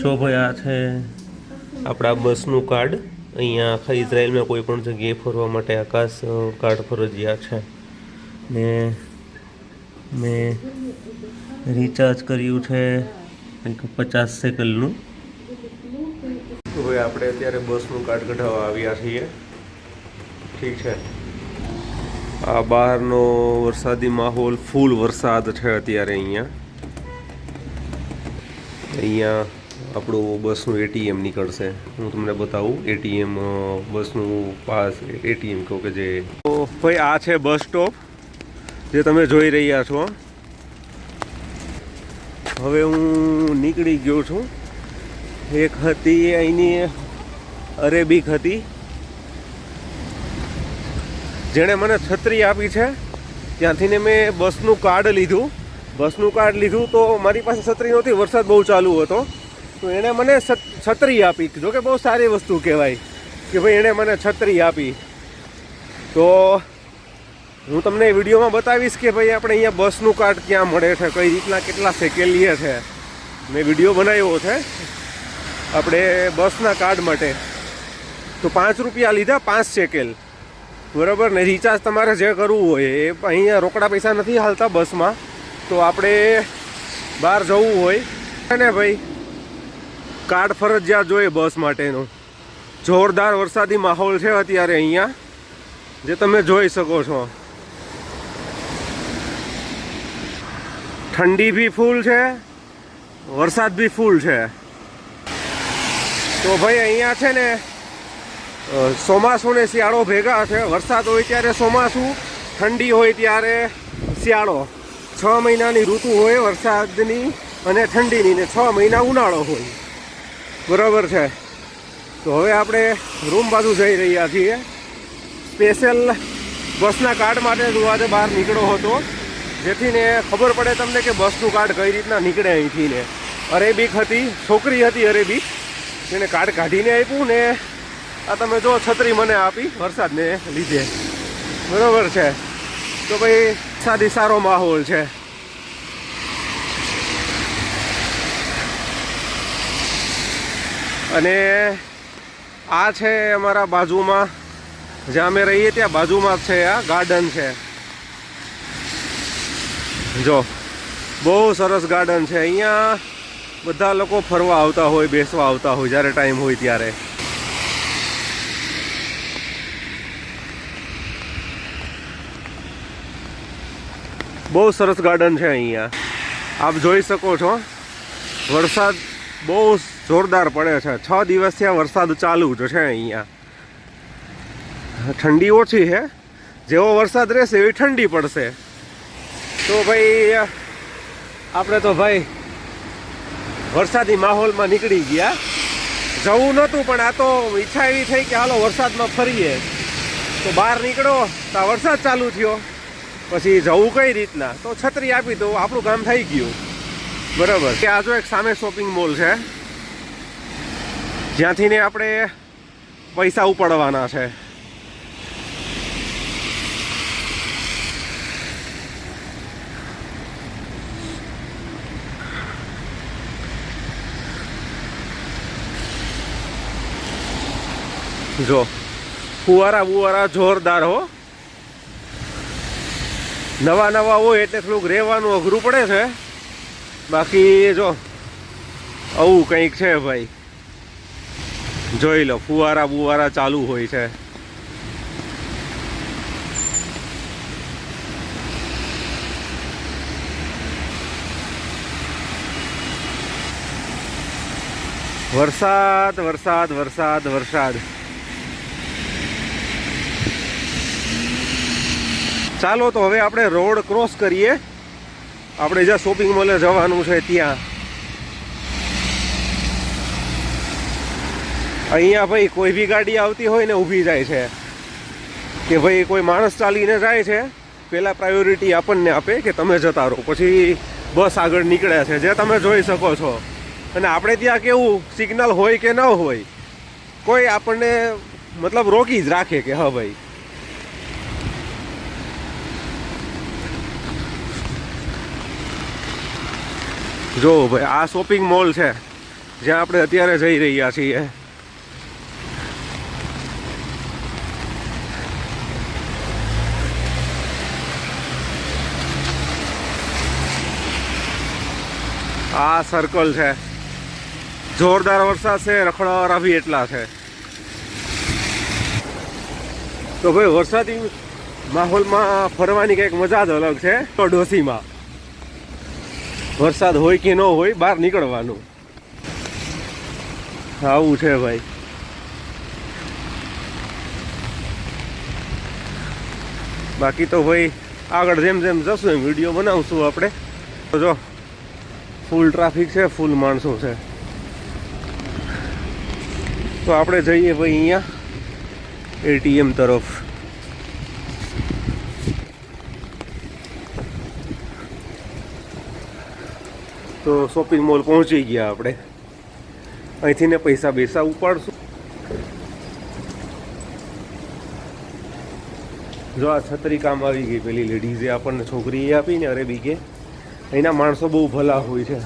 જો ભાઈ આ છે આપણા બસનું કાર્ડ। અહીંયા આખા ઇઝરાયલમાં કોઈ પણ જગ્યાએ ફરવા માટે આકાશ કાર્ડ ફરજિયાત છે ને મેં રિચાર્જ કર્યું છે કંઈક 50 સેકન્ડનું। તો ભાઈ આપણે અત્યારે બસનું કાર્ડ કઢાવવા આવ્યા છીએ। ઠીક છે, આ બહારનો વરસાદી માહોલ ફૂલ વરસાદ છે અત્યારે। અહીંયા આપણું બસનું એટીએમ નીકળશે, હું તમને બતાવું। એટીએમ બસનું પાસ એટીએમ કહો કે જે તો ભાઈ આ છે બસ સ્ટોપ જે તમે જોઈ રહ્યા છો। હવે હું નીકળી ગયો છું। એક હતી અહીંની અરેબિક હતી જેણે મને છત્રી આપી છે, ત્યાંથી ને મેં બસનું કાર્ડ લીધું। બસનું કાર્ડ લીધું તો મારી પાસે છત્રી નહોતી, વરસાદ બહુ ચાલુ હતો, તો એણે મને છત્રી આપી। જો કે બહુ સારી વસ્તુ કહેવાય કે ભાઈ એણે મને છત્રી આપી। તો હું તમને વિડીયોમાં બતાવીશ કે ભાઈ આપણે અહીંયા બસનું કાર્ડ ક્યાં મળે છે, કઈ રીતના કેટલા સેકેન્ડ લે છે। મેં વિડીયો બનાવ્યો છે આપણે બસના કાર્ડ માટે। તો 5 રૂપિયા લીધા 5 સેકેન્ડ, બરાબર ને। રિચાર્જ તમારે જે કરવું હોય એ અહીંયા રોકડા પૈસા નથી હાલતા બસમાં, તો આપણે બહાર જવું હોય ને ભાઈ કાર્ડ ફરજિયાત જોઈએ બસ માટેનું। જોરદાર વરસાદી માહોલ છે અત્યારે અહીંયા, જે તમે જોઈ શકો છો। ઠંડી બી ફૂલ છે, વરસાદ બી ફૂલ છે। તો ભાઈ અહીંયા છે ને ચોમાસું ને શિયાળો ભેગા છે। વરસાદ હોય ત્યારે ચોમાસું, ઠંડી હોય ત્યારે શિયાળો। 6 મહિનાની ઋતુ હોય વરસાદની અને ઠંડીની, ને 6 મહિના ઉનાળો હોય, બરાબર છે। તો હવે આપણે રૂમ બાજુ જઈ રહ્યા છીએ। સ્પેશિયલ બસના કાર્ડ માટે હું આજે બહાર નીકળ્યો હતો, જેથી ને ખબર પડે તમને કે બસનું કાર્ડ કઈ રીતના નીકળે અહીંથી ને। અરેબિક હતી, છોકરી હતી અરેબિક, જેને કાર્ડ કાઢીને આપ્યું ને આ તમે જો છત્રી મને આપી વરસાદને લીધે, બરાબર છે। તો ભાઈ સાદી સારો માહોલ છે। અને આ છે અમારા બાજુમાં, જ્યાં અમે રહીએ ત્યાં બાજુમાં જ છે આ ગાર્ડન છે। જો બહુ સરસ ગાર્ડન છે। અહીંયા બધા લોકો ફરવા આવતા હોય, બેસવા આવતા હોય જ્યારે ટાઈમ હોય ત્યારે। બહુ સરસ ગાર્ડન છે અહીંયા, આપ જોઈ શકો છો। વરસાદ બહુ જોરદાર પડે છે, 6 દિવસથી આ વરસાદ ચાલુ જ છે અહીંયા। ઠંડી ઓછી છે, જેવો વરસાદ રહેશે એવી ઠંડી પડશે। તો ભાઈ આપણે તો ભાઈ વરસાદી માહોલમાં નીકળી ગયા। જવું નહોતું પણ આ તો ઈચ્છા એવી થઈ કે હાલો વરસાદમાં ફરીએ। તો બહાર નીકળો તો વરસાદ ચાલુ થયો, પછી જવું કઈ રીતના, તો છત્રી આપી તો આપણું કામ થઈ ગયું, બરાબર। કે આ જો એક સામે શોપિંગ મોલ છે, જ્યાંથી ને આપણે પૈસા ઉપાડવાના છે। જો ફુવારા બુવારા જોરદાર હો। નવા નવા હોય એટલે થોડુંક રહેવાનું અઘરું પડે છે, બાકી જો આવું કંઈક છે ભાઈ। જોઈ લો ફુવારા બુવારા ચાલુ હોય છે। વરસાદ વરસાદ વરસાદ વરસાદ। ચાલો તો હવે આપણે રોડ ક્રોસ કરીએ, આપણે જ્યાં શોપિંગ મોલે જવાનું છે ત્યાં। અહીંયા ભાઈ કોઈ બી ગાડી આવતી હોય ને ઊભી જાય છે કે ભાઈ કોઈ માણસ ચાલીને જાય છે, પહેલાં પ્રાયોરિટી આપણને આપે કે તમે જતા રહો, પછી બસ આગળ નીકળે છે, જે તમે જોઈ શકો છો। અને આપણે ત્યાં કેવું સિગ્નલ હોય કે ન હોય, કોઈ આપણને મતલબ રોકી જ રાખે કે હા ભાઈ। જો ભાઈ આ શોપિંગ મોલ છે, જ્યાં આપણે અત્યારે જઈ રહ્યા છીએ. આ સર્કલ છે. જોરદાર વરસાદ છે, રખડવાવાળા બી એટલા છે. તો ભાઈ વરસાદી માહોલમાં ફરવાની કંઈક મજા જ અલગ છે. તો ડોસીમાં વરસાદ હોય કે ન હોય, બહાર નીકળવાનું આવું છે ભાઈ. બાકી તો ભાઈ આગળ જેમ જેમ જશું એમ વિડીયો બનાવશું આપણે. તો જો ફૂલ ટ્રાફિક છે, ફૂલ માણસો છે. તો આપણે જઈએ ભાઈ અહીંયા એટીએમ તરફ. તો શોપિંગ મોલ પહોંચી ગયા આપણે. અહીંથી ને પૈસા બેસા ઉપાડશું. જો આ છત્રી કામ આવી ગઈ. પેલી લેડીઝે આપણને છોકરીએ આપીને અરેબી કે અહીંના માણસો બહુ ભલા હોય છે,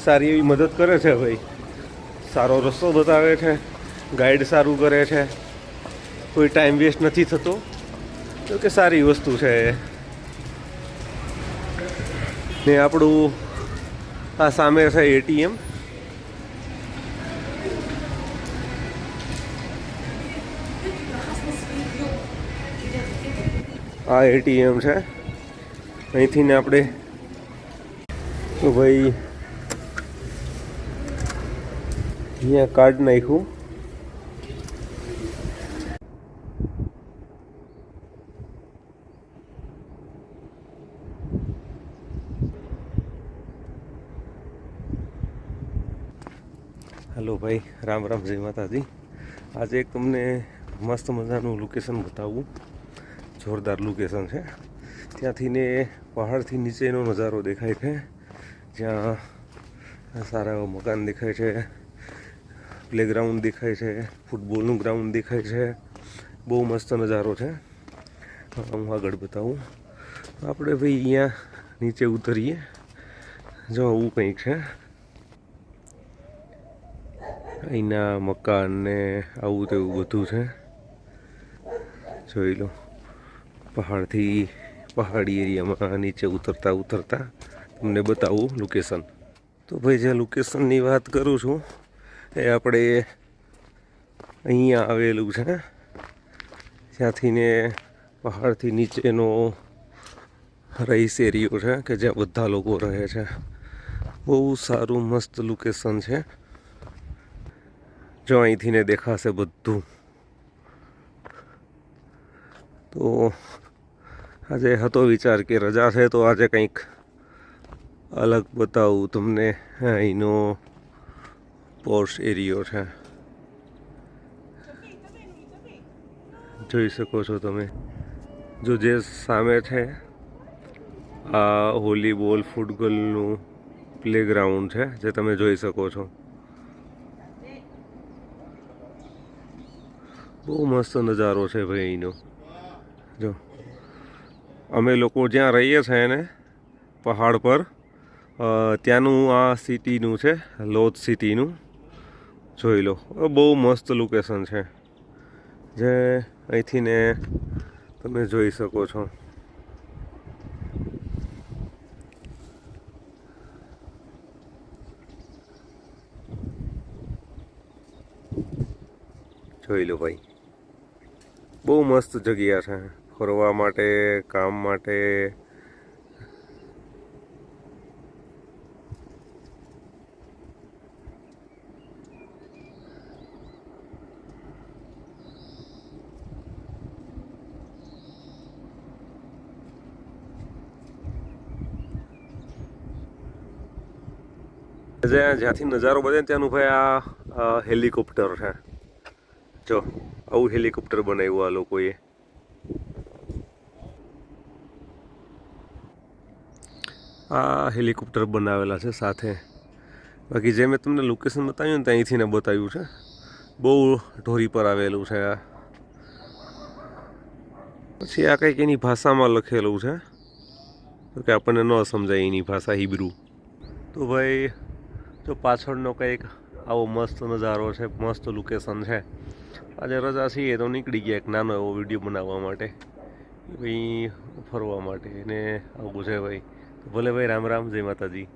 સારી એવી મદદ કરે છે ભાઈ. સારો રસ્તો બતાવે છે, ગાઈડ સારું કરે છે, કોઈ ટાઈમ વેસ્ટ નથી થતો. તો કે સારી વસ્તુ છે. ને આપણું આ સામે છે એટીએમ. આ એટીએમ છે. અહીંથી ને આપણે તો ભાઈ અહીંયા કાર્ડ નાખ્યું. હેલો ભાઈ, રામ રામ, જય માતાજી. આજે એક તમને મસ્ત મજાનું લોકેશન બતાવું. જોરદાર લોકેશન છે. ત્યાંથી ને પહાડથી નીચેનો નજારો દેખાય છે, જ્યાં સારા એવા મકાન દેખાય છે, પ્લેગ્રાઉન્ડ દેખાય છે, ફૂટબોલનું ગ્રાઉન્ડ દેખાય છે. બહુ મસ્ત નજારો છે. હું આગળ બતાવું. આપણે ભાઈ અહીંયા નીચે ઉતરીએ. જો આવું કંઈક છે. અહીંના મકાન ને આવું તેવું બધું છે. જોઈ લો. પહાડી એરિયામાં નીચે ઉતરતા તમને બતાવું લોકેશન. તો ભાઈ જે લોકેશનની વાત કરું છું એ આપણે અહીંયા આવેલું છે. ત્યાંથી ને પહાડથી નીચેનો રહીશ એરિયો છે કે જ્યાં બધા લોકો રહે છે. બહુ સારું મસ્ત લોકેશન છે. જો અહીંથી ને દેખાશે બધું. તો આજે હતો વિચાર કે રજા છે તો આજે કંઈક અલગ બતાવું તમને. અહીંનો પોશ એરિયો છે, જોઈ શકો છો તમે. જો જે સામે છે આ વોલીબોલ ફૂટબોલનું પ્લેગ્રાઉન્ડ છે, જે તમે જોઈ શકો છો. બહુ મસ્ત નજારો છે ભાઈ અહીંનો. જો અમે લોકો જ્યાં રહીએ છીએ ને પહાડ પર, ત્યાંનું આ સિટીનું છે, લોધ સિટીનું. જોઈ લો. બહુ મસ્ત લોકેશન છે, જે અહીંથી ને તમે જોઈ શકો છો. જોઈ લો ભાઈ. બહુ મસ્ત જગ્યા છે ફરવા માટે, કામ માટે. જ્યાંથી નજારો બને ત્યાંનું ભાઈ આ હેલિકોપ્ટર છે. જો આવું હેલિકોપ્ટર બનાવ્યું આ લોકોએ. આ હેલિકોપ્ટર બનાવેલા છે સાથે. બાકી જે મેં તમને લોકેશન બતાવ્યું ને ત્યાંથી ને બતાવ્યું છે. બહુ ઢોરી પર આવેલું છે આ. પછી આ કંઈક એની ભાષામાં લખેલું છે, તો કે આપણને ન સમજાય એની ભાષા, હિબ્રુ. તો ભાઈ જો પાછળનો કંઈક આવો મસ્ત નજારો છે, મસ્ત લોકેશન છે. આજે રજા છીએ તો નીકળી ગયા એક નાનો એવો વિડીયો બનાવવા માટે, ભાઈ ફરવા માટે. એને આવું છે ભાઈ. ભલે ભાઈ, રામ રામ, જય માતાજી.